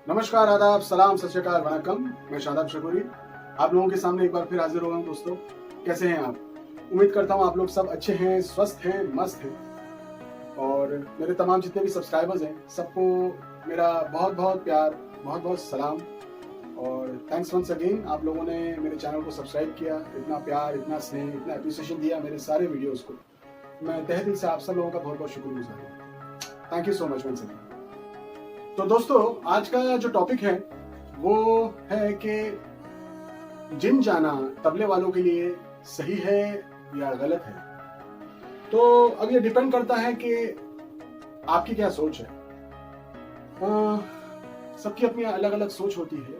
नमस्कार, आदाब, सलाम, सत श्री अकाल, वणक्कम। मैं शादाब शकूरी आप लोगों के सामने एक बार फिर हाजिर हो गया हूं। दोस्तों, कैसे हैं आप? उम्मीद करता हूं आप लोग सब अच्छे हैं, स्वस्थ हैं, मस्त हैं। और मेरे तमाम जितने भी सब्सक्राइबर्स हैं, सबको मेरा बहुत बहुत प्यार, बहुत बहुत सलाम और थैंक्स वंस अगेन। आप लोगों ने मेरे चैनल को सब्सक्राइब किया, इतना प्यार, इतना स्नेह, इतना अप्रिसिएशन दिया मेरे सारे वीडियोज़ को। मैं तहे दिल से आप सब लोगों का बहुत बहुत शुक्रगुजार हूँ। Thank you so much once again. तो दोस्तों, आज का जो टॉपिक है वो है कि जिम जाना तबले वालों के लिए सही है या गलत है। तो अब ये डिपेंड करता है कि आपकी क्या सोच है। सबकी अपनी अलग अलग सोच होती है।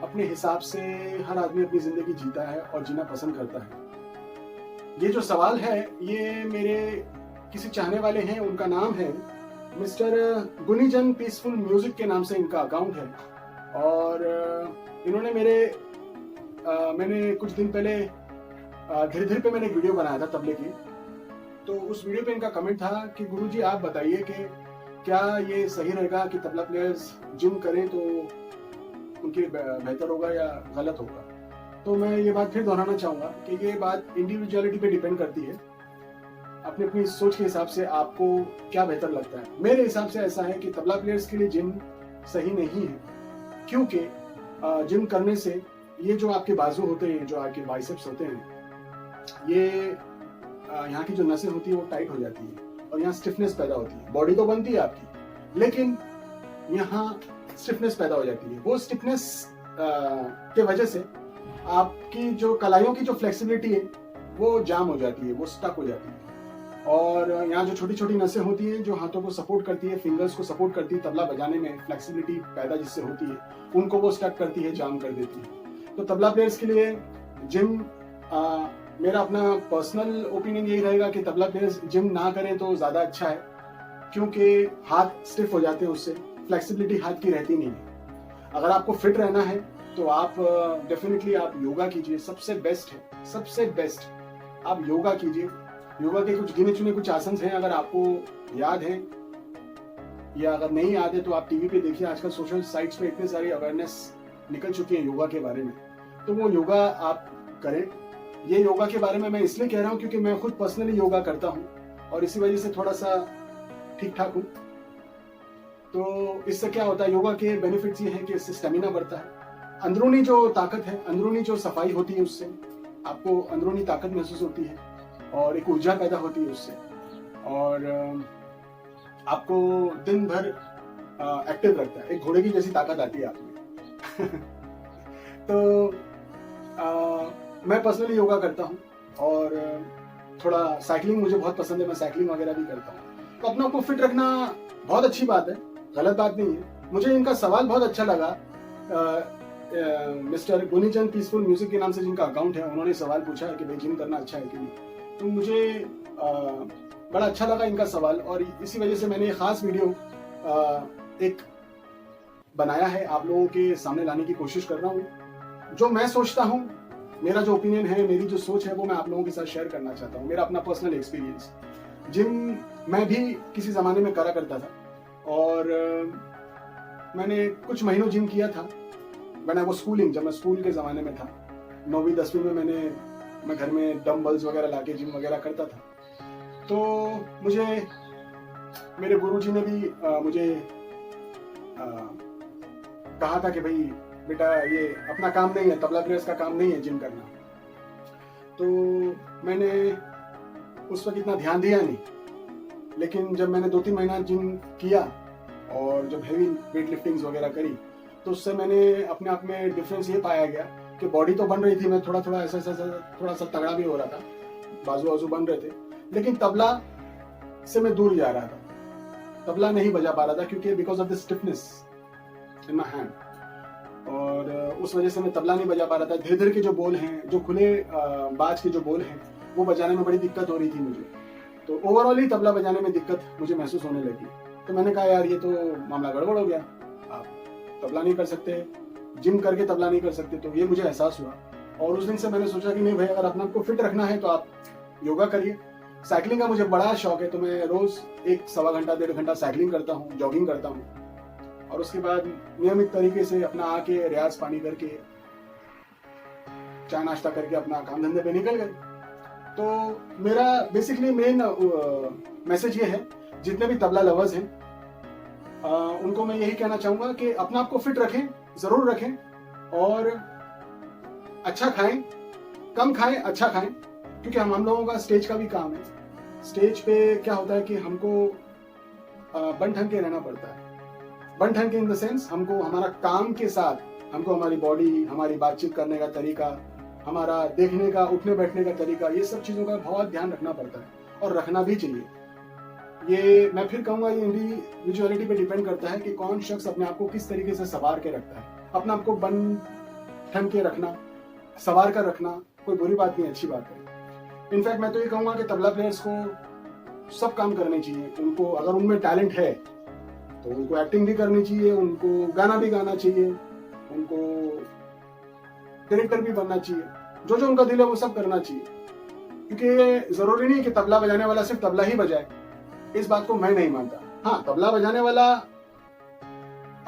अपने हिसाब से हर आदमी अपनी जिंदगी जीता है और जीना पसंद करता है। ये जो सवाल है ये मेरे किसी चाहने वाले हैं, उनका नाम है मिस्टर गुनीजन पीसफुल म्यूजिक के नाम से इनका अकाउंट है। और इन्होंने मैंने कुछ दिन पहले धीरे धीरे पे मैंने एक वीडियो बनाया था तबले की। तो उस वीडियो पे इनका कमेंट था कि गुरुजी आप बताइए कि क्या ये सही रहेगा कि तबला प्लेयर्स जिम करें तो उनके बेहतर होगा या गलत होगा। तो मैं ये बात फिर दोहराना चाहूँगा कि ये बात इंडिविजुअलिटी पे डिपेंड करती है। अपनी अपनी सोच के हिसाब से आपको क्या बेहतर लगता है। मेरे हिसाब से ऐसा है कि तबला प्लेयर्स के लिए जिम सही नहीं है, क्योंकि जिम करने से ये जो आपके बाजू होते हैं, जो आपके बाइसेप्स होते हैं, ये यहाँ की जो नसें होती है वो टाइट हो जाती है और यहाँ स्टिफनेस पैदा होती है। बॉडी तो बनती है आपकी, लेकिन यहाँ स्टिफनेस पैदा हो जाती है। वो स्टिफनेस के वजह से आपकी जो कलाइयों की जो फ्लेक्सिबिलिटी है वो जाम हो जाती है, वो स्टक हो जाती है। और यहाँ जो छोटी छोटी नसें होती हैं जो हाथों को सपोर्ट करती है, फिंगर्स को सपोर्ट करती है तबला बजाने में, फ्लेक्सिबिलिटी पैदा जिससे होती है, उनको वो स्टक करती है, जाम कर देती है। तो तबला प्लेयर्स के लिए जिम, मेरा अपना पर्सनल ओपिनियन यही रहेगा कि तबला प्लेयर्स जिम ना करें तो ज़्यादा अच्छा है, क्योंकि हाथ स्टिफ हो जाते हैं, उससे फ्लेक्सिबिलिटी हाथ की रहती नहीं है। अगर आपको फिट रहना है तो आप डेफिनेटली आप योगा कीजिए, सबसे बेस्ट है, सबसे बेस्ट आप योगा कीजिए। योगा के कुछ गिने चुने कुछ आसन हैं, अगर आपको याद है या अगर नहीं याद है तो आप टीवी पे देखिए। आजकल सोशल साइट्स पे इतने सारी अवेयरनेस निकल चुकी है योगा के बारे में, तो वो योगा आप करें। ये योगा के बारे में मैं इसलिए कह रहा हूँ क्योंकि मैं खुद पर्सनली योगा करता हूँ और इसी वजह से थोड़ा सा ठीक ठाक हूँ। तो इससे क्या होता है, योगा के बेनिफिट्स ये हैं कि इससे स्टेमिना बढ़ता है, अंदरूनी जो ताकत है, अंदरूनी जो सफाई होती है, उससे आपको अंदरूनी ताकत महसूस होती है और एक ऊर्जा पैदा होती है उससे, और आपको दिन भर एक्टिव रखता है। एक घोड़े की जैसी ताकत आती है आप में। तो मैं पर्सनली योगा करता हूँ और थोड़ा साइकिलिंग मुझे बहुत पसंद है, मैं साइकिलिंग वगैरह भी करता हूँ। तो अपने आप को फिट रखना बहुत अच्छी बात है, गलत बात नहीं है। मुझे इनका सवाल बहुत अच्छा लगा। मिस्टर गुनीजन पीसफुल म्यूजिक के नाम से जिनका अकाउंट है, उन्होंने सवाल पूछा है कि भाई जिम करना अच्छा है कि नहीं। तो मुझे बड़ा अच्छा लगा इनका सवाल और इसी वजह से मैंने ये खास वीडियो एक बनाया है, आप लोगों के सामने लाने की कोशिश कर रहा हूँ। जो मैं सोचता हूँ, मेरा जो ओपिनियन है, मेरी जो सोच है, वो मैं आप लोगों के साथ शेयर करना चाहता हूँ। मेरा अपना पर्सनल एक्सपीरियंस। जिम मैं भी किसी ज़माने में करा करता था और मैंने कुछ महीनों जिम किया था। मैंने वो स्कूलिंग, जब मैं स्कूल के ज़माने में था, 9वीं 10वीं में मैं घर में डम्बल्स वगैरह लाके जिम वगैरह करता था। तो मुझे मेरे गुरुजी ने भी मुझे कहा था कि भाई बेटा, ये अपना काम नहीं है, तबला प्लेयर्स का काम नहीं है जिम करना। तो मैंने उस वक्त इतना ध्यान दिया नहीं, लेकिन जब मैंने 2-3 महीना जिम किया और जब हेवी वेट लिफ्टिंग्स वगैरह करी, तो उससे मैंने अपने आप में डिफरेंस ये पाया गया कि बॉडी तो बन रही थी, मैं थोड़ा थोड़ा ऐसा थोड़ा सा तगड़ा भी हो रहा था, बाजू बाजू बन रहे थे, लेकिन तबला से मैं दूर जा रहा था। तबला नहीं बजा पा रहा था क्योंकि because of the stiffness in my hand, और उस वजह से मैं तबला नहीं बजा पा रहा था। धीरे धीरे के जो बोल हैं, जो खुले बाज के जो बोल हैं, वो बजाने में बड़ी दिक्कत हो रही थी मुझे। तो ओवरऑल ही तबला बजाने में दिक्कत मुझे महसूस होने लगी। तो मैंने कहा यार, ये तो मामला गड़बड़ हो गया, आप तबला नहीं कर सकते, जिम करके तबला नहीं कर सकते। तो ये मुझे एहसास हुआ और उस दिन से मैंने सोचा कि नहीं भाई, अगर अपने आप को फिट रखना है तो आप योगा करिए। साइकिलिंग का मुझे बड़ा शौक है, तो मैं रोज 1 सवा घंटा 1.5 घंटा साइकिलिंग करता हूँ, जॉगिंग करता हूँ। और उसके बाद नियमित तरीके से अपना आके रियाज पानी करके चाय नाश्ता करके अपना काम धंधे पे निकल गए। तो मेरा बेसिकली मेन मैसेज ये है, जितने भी तबला लवर्स हैं उनको मैं यही कहना चाहूंगा कि अपना आप को फिट रखें, जरूर रखें, और अच्छा खाएं, कम खाएं, अच्छा खाएं, क्योंकि हम लोगों का स्टेज का भी काम है। स्टेज पे क्या होता है कि हमको बन ठन के रहना पड़ता है। बन ठन के इन द सेंस हमको हमारा काम के साथ हमको हमारी बॉडी, हमारी बातचीत करने का तरीका, हमारा देखने का, उठने बैठने का तरीका, ये सब चीजों का बहुत ध्यान रखना पड़ता है और रखना भी चाहिए। ये मैं फिर कहूंगा ये इंडिविजुअलिटी पे डिपेंड करता है कि कौन शख्स अपने आप को किस तरीके से संवार के रखता है। अपने आप को बन ठन के रखना, संवार कर रखना कोई बुरी बात नहीं, अच्छी बात है। इनफैक्ट मैं तो ये कहूंगा कि तबला प्लेयर्स को सब काम करने चाहिए। उनको अगर उनमें टैलेंट है तो उनको एक्टिंग भी करनी चाहिए, उनको गाना भी गाना चाहिए, उनको डायरेक्टर भी बनना चाहिए, जो जो उनका दिल है वो सब करना चाहिए। क्योंकि जरूरी नहीं कि तबला बजाने वाला सिर्फ तबला ही बजाए, इस बात को मैं नहीं मानता। हाँ, तबला बजाने वाला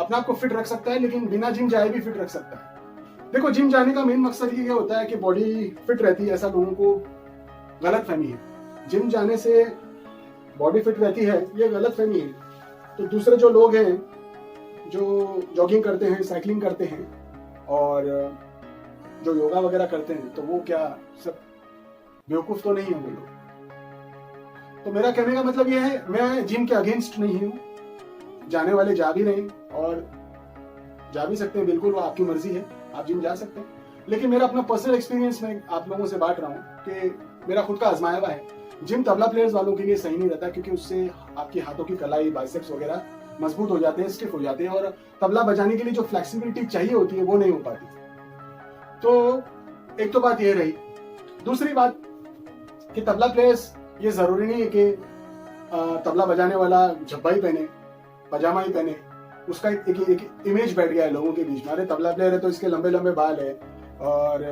अपने आप को फिट रख सकता है, लेकिन बिना जिम जाए भी फिट रख सकता है। देखो, जिम जाने का मेन मकसद ये होता है कि बॉडी फिट रहती है, ऐसा लोगों को गलत फहमी है। जिम जाने से बॉडी फिट रहती है, ये गलत फहमी है। तो दूसरे जो लोग हैं जो जॉगिंग करते हैं, साइकिलिंग करते हैं और जो योगा वगैरह करते हैं, तो वो क्या सब बेवकूफ तो नहीं है वो लोग। तो मेरा कहने का मतलब ये है, मैं जिम के अगेंस्ट नहीं हूँ। जाने वाले जा भी रहे और जा भी सकते हैं, बिल्कुल वो आपकी मर्जी है, आप जिम जा सकते हैं। लेकिन मेरा अपना पर्सनल एक्सपीरियंस मैं आप लोगों से बांट रहा हूँ कि मेरा खुद का आजमाया हुआ है। जिम तबला प्लेयर्स वालों के लिए सही नहीं रहता, क्योंकि उससे आपके हाथों की कलाई, बाइसेप्स वगैरह मजबूत हो जाते हैं, स्टिफ हो जाते हैं, और तबला बजाने के लिए जो फ्लेक्सिबिलिटी चाहिए होती है वो नहीं हो पाती। तो एक तो बात ये रही। दूसरी बात कि तबला प्लेयर्स, ये जरूरी नहीं है कि तबला बजाने वाला झब्बा ही पहने, पजामा ही पहने। उसका एक इमेज बैठ गया है लोगों के बीच में, अरे तबला प्लेयर है तो इसके लंबे लंबे बाल है और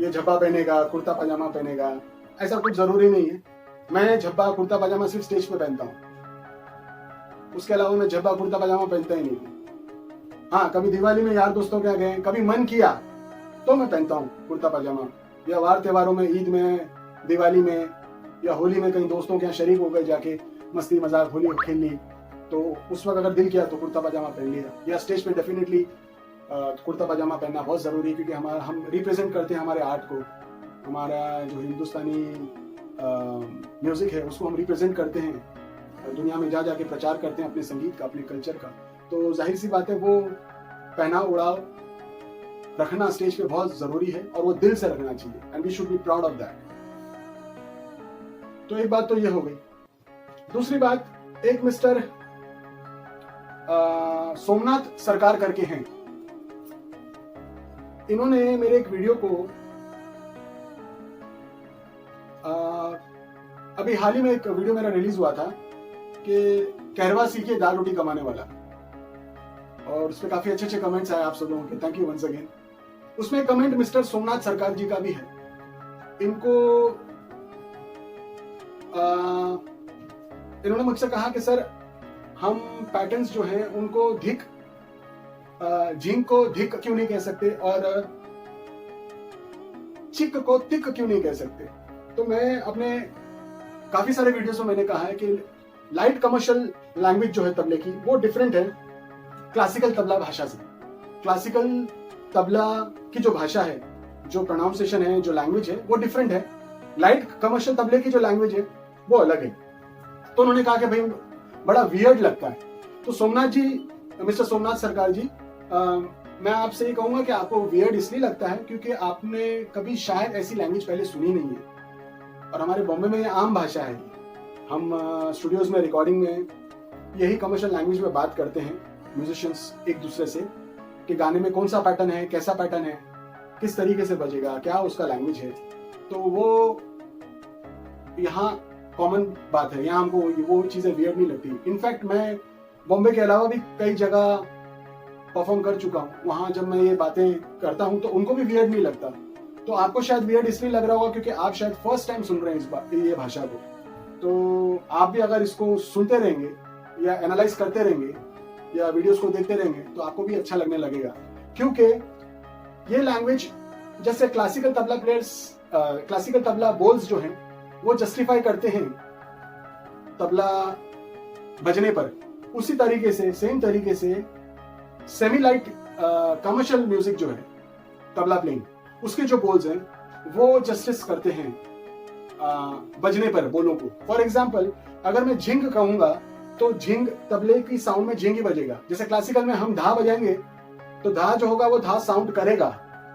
ये झब्बा पहनेगा, कुर्ता पजामा पहनेगा। ऐसा कुछ जरूरी नहीं है। मैं झब्बा कुर्ता पजामा सिर्फ स्टेज पे पहनता हूँ, उसके अलावा मैं झब्बा कुर्ता पजामा पहनता ही नहीं हूँ। हाँ, कभी दिवाली में यार दोस्तों के यहाँ गए, कभी मन किया तो मैं पहनता हूँ कुर्ता पजामा, या वार त्योहारों में, ईद में, दिवाली में या होली में कहीं दोस्तों के यहाँ शरीक हो गए, जाके मस्ती मजाक होली खेल ली, तो उस वक्त अगर दिल किया तो कुर्ता पजामा पहन लिया। या स्टेज पे डेफिनेटली कुर्ता पजामा पहनना बहुत जरूरी है, क्योंकि हम रिप्रेजेंट करते हैं हमारे आर्ट को, हमारा जो हिंदुस्तानी म्यूजिक है उसको हम रिप्रेजेंट करते हैं, दुनिया में जा जाके प्रचार करते हैं अपने संगीत का, अपने कल्चर का। तो जाहिर सी बात है वो पहनाव उड़ाव रखना स्टेज पे बहुत जरूरी है, और वो दिल से रखना चाहिए, and we should be proud of that. तो एक बात तो ये हो गई। दूसरी बात, एक मिस्टर सोमनाथ सरकार करके हैं, इन्होंने मेरे एक वीडियो को अभी हाल ही में एक वीडियो मेरा रिलीज हुआ था कि कहरवा सीखिए दाल रोटी कमाने वाला, और उसमें काफी अच्छे अच्छे कमेंट्स आए आप सब लोगों के, थैंक यू वंस अगेन। उसमें कमेंट मिस्टर सोमनाथ सरकार जी का भी है। इनको इन्होंने मुझसे कहा कि सर, हम पैटर्न्स जो हैं उनको धिक झिंक को धिक क्यों नहीं कह सकते, और चिक को तिक क्यों नहीं कह सकते। तो मैं अपने काफी सारे वीडियोस में मैंने कहा है कि लाइट कमर्शियल लैंग्वेज जो है तबले की, वो डिफरेंट है क्लासिकल तबला भाषा से। क्लासिकल तबला की जो भाषा है, जो प्रोनाउंसिएशन है, जो लैंग्वेज है, वो डिफरेंट है। लाइट कमर्शियल तबले की जो लैंग्वेज है वो अलग है। तो उन्होंने कहा कि भाई बड़ा वियर्ड लगता है। तो सोमनाथ जी, मिस्टर सोमनाथ सरकार जी, मैं आपसे ये कहूंगा कि आपको वियर्ड इसलिए लगता है क्योंकि आपने कभी शायद ऐसी लैंग्वेज पहले सुनी नहीं है, और हमारे बॉम्बे में ये आम भाषा है। हम स्टूडियोज में, रिकॉर्डिंग में यही कमर्शियल लैंग्वेज में बात करते हैं म्यूजिशियंस एक दूसरे से, कि गाने में कौन सा पैटर्न है, कैसा पैटर्न है, किस तरीके से बजेगा, क्या उसका लैंग्वेज है। तो वो यहाँ कॉमन बात है, यहाँ हमको वो चीजें वियर्ड नहीं लगती। इनफैक्ट मैं बॉम्बे के अलावा भी कई जगह परफॉर्म कर चुका हूँ, वहां जब मैं ये बातें करता हूँ तो उनको भी वियर्ड नहीं लगता। तो आपको शायद वियर्ड इसलिए लग रहा होगा क्योंकि आप शायद फर्स्ट टाइम सुन रहे हैं ये भाषा को। तो आप भी अगर इसको सुनते रहेंगे या एनालाइज करते रहेंगे या वीडियोस को देखते रहेंगे तो आपको भी अच्छा लगने लगेगा, क्योंकि ये लैंग्वेज जैसे classical tabla players, classical tabla बोल्स जो हैं वो जस्टिफाई करते हैं तबला बजने पर, उसी तरीके से सेम तरीके से सेमी लाइट कमर्शियल म्यूजिक जो है तबला प्लेइंग, उसके जो बोल्स हैं वो जस्टिस करते हैं बजने पर बोलों को। फॉर एग्जाम्पल अगर मैं झिंग कहूंगा तो झिंग तबले की साउंड में झिंग ही बजेगा। जैसे क्लासिकल में हम धा बजाएंगे तो धा जो होगा वो धा साउंड करेगा,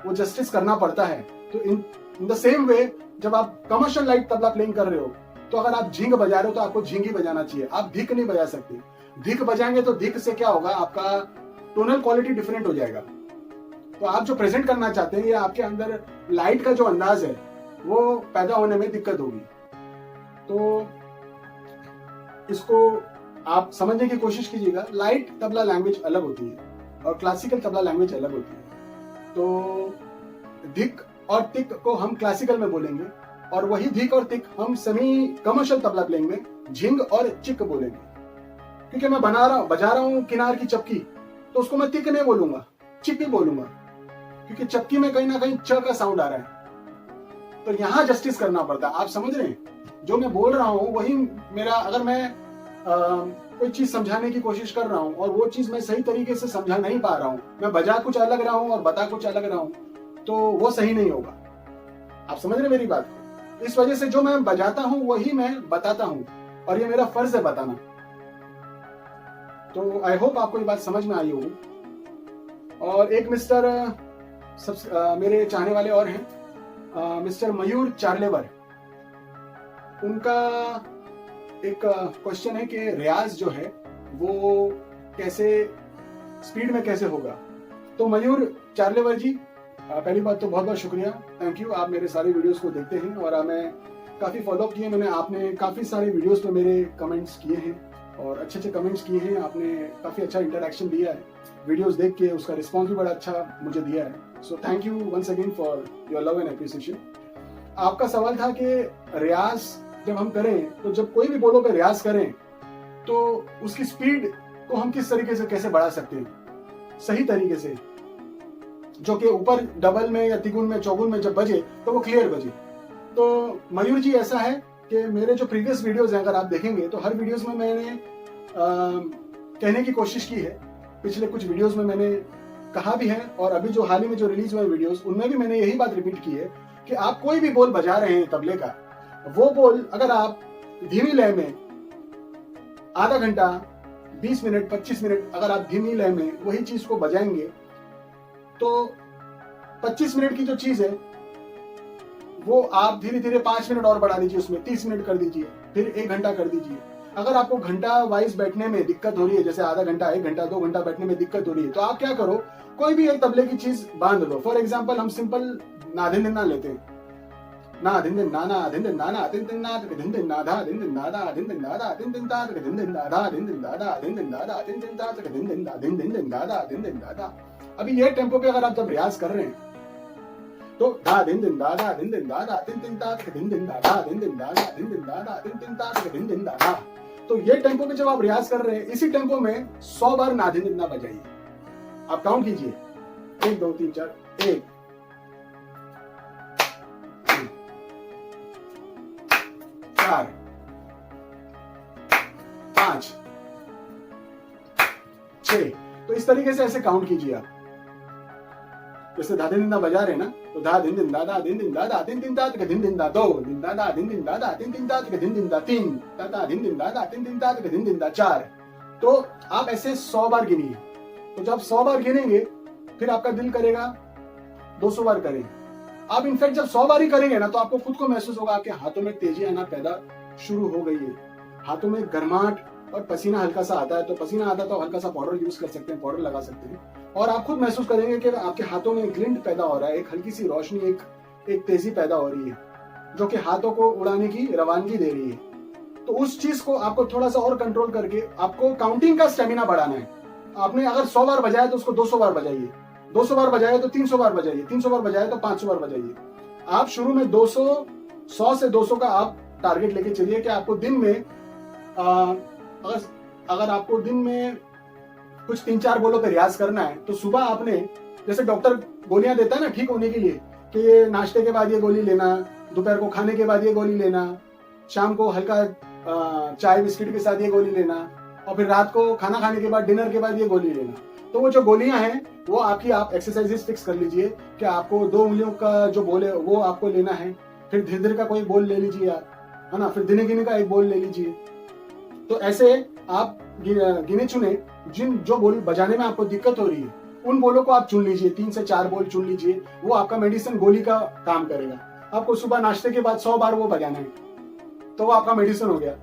वो जस्टिस करना पड़ता है। तो इन द सेम वे जब आप कमर्शियल लाइट तबला प्लेइंग कर रहे हो तो अगर आप झिंग बजा रहे हो तो आपको झिंग ही बजाना चाहिए, आप धिक नहीं बजा सकते। धिक बजाएंगे तो धिक से क्या होगा, आपका टोनल क्वालिटी डिफरेंट हो जाएगा। तो आप जो प्रेजेंट करना चाहते हैं, या आपके अंदर लाइट का जो अंदाज है वो पैदा होने में दिक्कत होगी। तो इसको आप समझने की कोशिश कीजिएगा। लाइट तबला लैंग्वेज अलग होती है और क्लासिकल तबला लैंग्वेज अलग होती है। तो धिक और तिक को हम क्लासिकल में बोलेंगे और वही धिक और तिक हम सेमी कमर्शियल तबला प्लेइंग में झिंग और चिक बोलेंगे। क्योंकि मैं बजा रहा हूं किनार की चपकी, तो उसको मैं तिक नहीं बोलूंगा, चिक ही बोलूंगा, क्योंकि चपकी में कहीं ना कहीं च का साउंड आ रहा है। तो यहां जस्टिस करना पड़ता है। आप समझ रहे हैं, जो मैं बोल रहा हूं वही मेरा, अगर मैं कोई चीज समझाने की कोशिश कर रहा हूं और वो चीज मैं सही तरीके से समझा नहीं पा रहा हूं, मैं बजा कुछ अलग रहा हूं और बता कुछ अलग रहा हूं, तो वो सही नहीं होगा। आप समझ रहे मेरी बात को? इस वजह से जो मैं बजाता हूं वही मैं बताता हूं और ये मेरा फर्ज है बताना। तो आई होप आपको ये बात समझ में आई होगी। और एक मेरे चाहने वाले और हैं, मिस्टर मयूर चार्लेवर। उनका एक क्वेश्चन है कि रियाज जो है वो कैसे स्पीड में कैसे होगा। तो मयूर चार्लेवर जी, पहली बात तो बहुत बहुत शुक्रिया, थैंक यू। आप मेरे सारे वीडियोस को देखते हैं और हमें काफ़ी फॉलोअप किए मैंने। आपने काफ़ी सारे वीडियोस पे मेरे कमेंट्स किए हैं और अच्छे अच्छे कमेंट्स किए हैं। आपने काफ़ी अच्छा इंटरेक्शन दिया है, वीडियोस देख के उसका रिस्पॉन्स भी बड़ा अच्छा मुझे दिया है। So thank you once again for your love and appreciation. आपका सवाल था कि रियाज जब हम करें, तो जब कोई भी बोलो पे रियाज करें तो उसकी स्पीड को हम किस तरीके से कैसे बढ़ा सकते हैं सही तरीके से, जो कि ऊपर डबल में या तिगुन में चौगुन में जब बजे तो वो क्लियर बजे। तो मयूर जी ऐसा है कि मेरे जो प्रीवियस वीडियोस हैं अगर आप देखेंगे तो हर वीडियोस में मैंने कहने की कोशिश की है। पिछले कुछ वीडियोस में मैंने कहा भी है और अभी जो हाल ही में जो रिलीज हुए वीडियोस उनमें भी मैंने यही बात रिपीट की है कि आप कोई भी बोल बजा रहे हैं तबले का, वो बोल अगर आप धीमी लय में आधा घंटा 20 मिनट 25 मिनट अगर आप धीमी लय में वही चीज को बजाएंगे तो 25 मिनट की जो चीज है वो आप धीरे धीरे 5 मिनट और बढ़ा दीजिए, उसमें 30 मिनट कर दीजिए, फिर 1 घंटा कर दीजिए। अगर आपको घंटा वाइज बैठने में दिक्कत हो रही है, जैसे आधा घंटा 1 घंटा 2 घंटा बैठने में दिक्कत हो रही है, तो आप क्या करो, कोई भी एक तबले की चीज बांध लो। फॉर एग्जाम्पल हम सिंपल नाधिंदिन्ना लेते हैं, ना दिन दिन नाना दिन दिन नाना दिन दिन ना दिन दिन नाधा दिन दिन नादा दिन दिन दादा दिन दिन दा दिन दिन दादा दिन दिन दादा दिन दिन दादा दिन दिन दा दिन दिन दा दिन दिन दादा दिन दिन दादा। अभी ये टेम्पो पे अगर आप जब रियाज कर रहे हैं तो दा दिन दिन दादा दिन दिन दादा दिन दिन दा दिन दिन दादा दिन दिन दादा दिन दिन दादा दिन दिन दा दिन दिन दादा। तो ये टेम्पो पे जब आप रियाज कर रहे हैं, इसी टेम्पो में 100 बार नाधिंदिन्ना बजाइए। आप काउंट कीजिए, 1 2 3 4, 1 4 5 6। तो इस तरीके से ऐसे काउंट कीजिए आप। जैसे धा दिन दिन बजा रहे हैं ना, तो धा दिन दिन दादा दिन दिन दादा दिन दिन दादा दिन दिन दा 2 दिन दादा दिन दिन दादा दिन दिन दादा दिन दिन दा 3 दादा दिन दिन दादा दिन दिन दादा दिन दिन दा 4। तो आप ऐसे 100 बार गिनिए। तो जब 100 बार गिनेंगे फिर आपका दिल करेगा 200 बार करें। आप इनफैक्ट जब 100 बार ही करेंगे ना तो आपको खुद को महसूस होगा आपके हाथों में तेजी आना पैदा शुरू हो गई है, हाथों में गर्माहट और पसीना हल्का सा आता है। तो पसीना आता है तो हल्का सा पाउडर यूज कर सकते हैं, पाउडर लगा सकते हैं और आप खुद महसूस करेंगे कि आपके हाथों में एक ग्लिंट पैदा हो रहा है, एक हल्की सी रोशनी, एक तेजी पैदा हो रही है जो कि हाथों को उड़ाने की रवानगी दे रही है। तो उस चीज को आपको थोड़ा सा और कंट्रोल करके आपको काउंटिंग का स्टेमिना बढ़ाना है। आपने अगर 100 बार बजाया तो उसको 200 बार बजाइए, 200 बार बजाया तो 300 बार बजाइए, 300 बार बजाया तो 500 बार बजाइए। आप शुरू में 100 से 200 का आप टारगेट लेके चलिए कि आपको दिन में अगर आपको दिन में कुछ 3-4 बोलों पे रियाज करना है, तो सुबह आपने, जैसे डॉक्टर गोलियां देता है ना ठीक होने के लिए, कि ये नाश्ते के बाद ये गोली लेना, दोपहर को खाने के बाद ये गोली लेना, शाम को हल्का चाय बिस्किट के साथ ये गोली लेना, और फिर रात को खाना खाने के बाद, डिनर के बाद ये गोली लेना। तो वो जो गोलियां हैं वो आपकी, आप एक्सरसाइजेस फिक्स कर लीजिए कि आपको 2 उंगलियों का जो बोल है वो आपको लेना है, फिर धीरे धीरे का कोई बोल ले लीजिए आप, है ना, फिर गिने गिने का एक बोल ले लीजिए। तो ऐसे आप गिने चुने जो बोल बजाने में आपको दिक्कत हो रही है उन बोलों को आप चुन लीजिए, 3 से 4 बोल चुन लीजिए, वो आपका मेडिसिन गोली का काम करेगा। आपको सुबह नाश्ते के बाद 100 बार वो बजाना है, तो वो आपका मेडिसिन हो गया।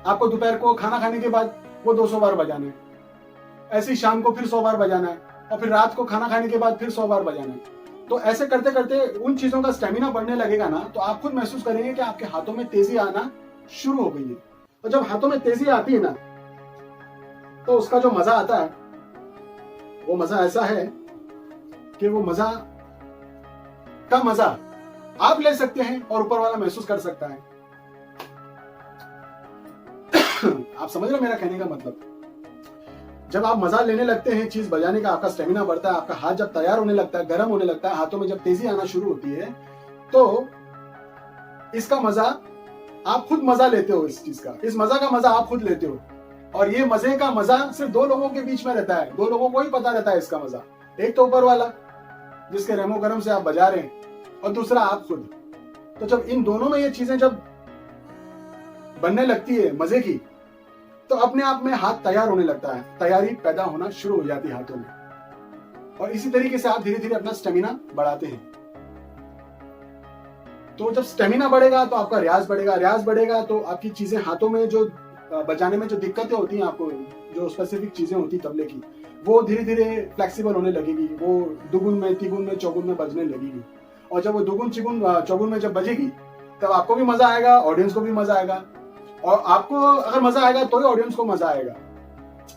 आपको दोपहर को खाना खाने के बाद वो 200 बार बजाना है, ऐसे ही शाम को फिर 100 बार बजाना है, और फिर रात को खाना खाने के बाद फिर 100 बार बजाना है। तो ऐसे करते करते उन चीजों का स्टेमिना बढ़ने लगेगा ना, तो आप खुद महसूस करेंगे कि आपके हाथों में तेजी आना शुरू हो गई है। और जब हाथों में तेजी आती है ना, तो उसका जो मजा आता है वो मजा ऐसा है कि वो मजा का मजा आप ले सकते हैं और ऊपर वाला महसूस कर सकता है। आप समझ रहे मेरा कहने का मतलब? जब आप मजा लेने लगते हैं चीज बजाने का, आपका स्टेमिना बढ़ता है, आपका हाथ जब तैयार होने लगता है, गर्म होने लगता है, हाथों में जब तेजी आना शुरू होती है, तो इसका मजा आप खुद मजा लेते हो इस चीज का, इस मजा का मजा आप खुद लेते हो। और ये मजे का मजा सिर्फ 2 लोगों के बीच में रहता है, 2 लोगों को ही पता रहता है इसका मजा। एक तो ऊपर वाला जिसके रेमो गरम से आप बजा रहे हैं, और दूसरा आप खुद। तो जब इन दोनों में ये चीजें जब बनने लगती है मजे की, तो अपने आप में हाथ तैयार होने लगता है, तैयारी पैदा होना शुरू हो जाती है हाथों में। और इसी तरीके से आप धीरे धीरे अपना स्टेमिना बढ़ाते हैं। तो जब स्टेमिना बढ़ेगा तो आपका रियाज बढ़ेगा, रियाज बढ़ेगा तो आपकी चीजें हाथों में जो बजाने में जो दिक्कतें होती हैं, आपको जो स्पेसिफिक चीजें होती तबले की, वो धीरे धीरे फ्लेक्सिबल होने लगेगी, वो दुगुन में, तिगुन में, चौगुन में बजने लगेगी। और जब वो दुगुन, चिगुन, चौगुन में जब बजेगी, तब आपको भी मजा आएगा, ऑडियंस को भी मजा आएगा। और आपको अगर मजा आएगा तो ही ऑडियंस को मजा आएगा।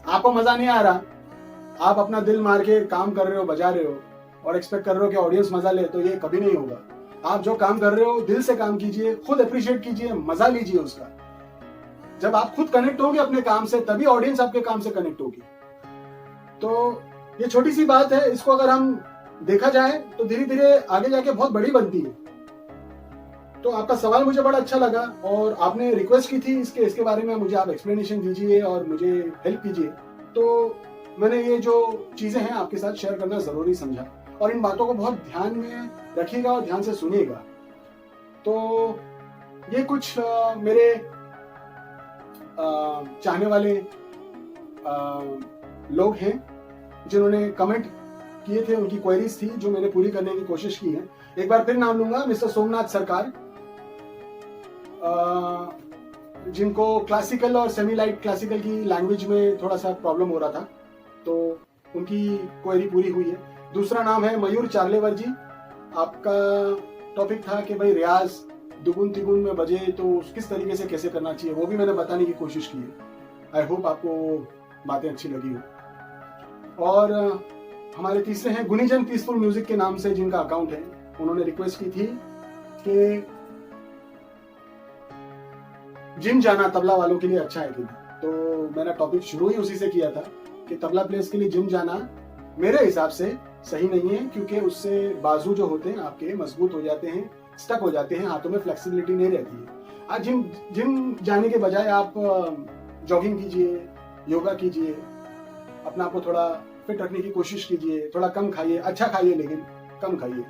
आपको मजा नहीं आ रहा, आप अपना दिल मार के काम कर रहे हो, बजा रहे हो, और एक्सपेक्ट कर रहे हो कि ऑडियंस मजा ले, तो ये कभी नहीं होगा। आप जो काम कर रहे हो दिल से काम कीजिए, खुद अप्रिशिएट कीजिए, मजा लीजिए उसका। जब आप खुद कनेक्ट होंगे अपने काम से, तभी ऑडियंस आपके काम से कनेक्ट होगी। तो ये छोटी सी बात है, इसको अगर हम देखा जाए तो धीरे धीरे आगे जाके बहुत बड़ी बनती है। तो आपका सवाल मुझे बड़ा अच्छा लगा, और आपने रिक्वेस्ट की थी इसके बारे में मुझे आप एक्सप्लेनेशन दीजिए और मुझे हेल्प कीजिए। तो मैंने ये जो चीजें हैं आपके साथ शेयर करना जरूरी समझा, और इन बातों को बहुत ध्यान में रखिएगा और ध्यान से सुनिएगा। तो ये कुछ मेरे चाहने वाले लोग हैं जिन्होंने कमेंट किए थे, उनकी क्वेरीज थी जो मैंने पूरी करने की कोशिश की है। एक बार फिर नाम लूंगा, मिस्टर सोमनाथ सरकार, जिनको क्लासिकल और सेमी लाइट क्लासिकल की लैंग्वेज में थोड़ा सा प्रॉब्लम हो रहा था, तो उनकी क्वेरी पूरी हुई है। दूसरा नाम है मयूर चार्लेवर जी, आपका टॉपिक था कि भाई रियाज दुगुन तिगुन में बजे तो किस तरीके से कैसे करना चाहिए, वो भी मैंने बताने की कोशिश की है। आई होप आपको बातें अच्छी लगी हो। और हमारे तीसरे हैं गुनीजन पीसफुल म्यूजिक के नाम से जिनका अकाउंट है, उन्होंने रिक्वेस्ट की थी कि जिम जाना तबला वालों के लिए अच्छा है कि नहीं। तो मैंने टॉपिक शुरू ही उसी से किया था कि तबला प्लेयर्स के लिए जिम जाना मेरे हिसाब से सही नहीं है, क्योंकि उससे बाजू जो होते हैं आपके मजबूत हो जाते हैं, स्टक हो जाते हैं, हाथों में फ्लेक्सिबिलिटी नहीं रहती है। आज जिम जाने के बजाय आप जॉगिंग कीजिए, योगा कीजिए, अपना आपको थोड़ा फिट रखने की कोशिश कीजिए, थोड़ा कम खाइए, अच्छा खाइए लेकिन कम खाइए,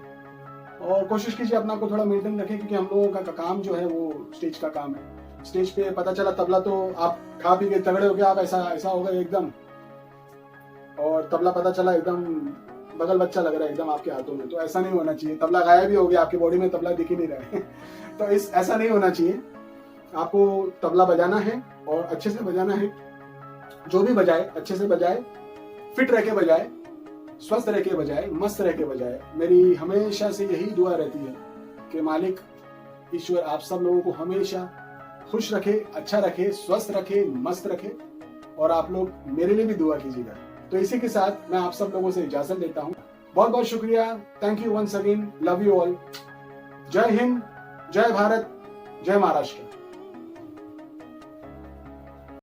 और कोशिश कीजिए अपना आपको थोड़ा मेंटेन रखें, क्योंकि हम लोगों का काम जो है वो स्टेज का काम है। स्टेज पे पता चला तबला तो आप खा पी के तगड़े हो गए, आप ऐसा हो गए एकदम, और तबला पता चला एकदम बगल बच्चा लग रहा है एकदम आपके हाथों में, तो ऐसा नहीं होना चाहिए। तबला गायब भी हो गया, आपकी बॉडी में तबला दिख ही नहीं रहा है तो ऐसा नहीं होना चाहिए। आपको तबला बजाना है और अच्छे से बजाना है, जो भी बजाए अच्छे से बजाए, फिट रह के बजाए, स्वस्थ रह के बजाए, मस्त रह के बजाए। मेरी हमेशा से यही दुआ रहती है कि मालिक ईश्वर आप सब लोगों को हमेशा खुश रखे, अच्छा रखे, स्वस्थ रखे, मस्त रखे, और आप लोग मेरे लिए भी दुआ कीजिएगा। तो इसी के साथ मैं आप सब लोगों से इजाजत लेता हूँ। बहुत बहुत शुक्रिया, thank you once again, love you all. जय हिंद, जय भारत, जय महाराष्ट्र।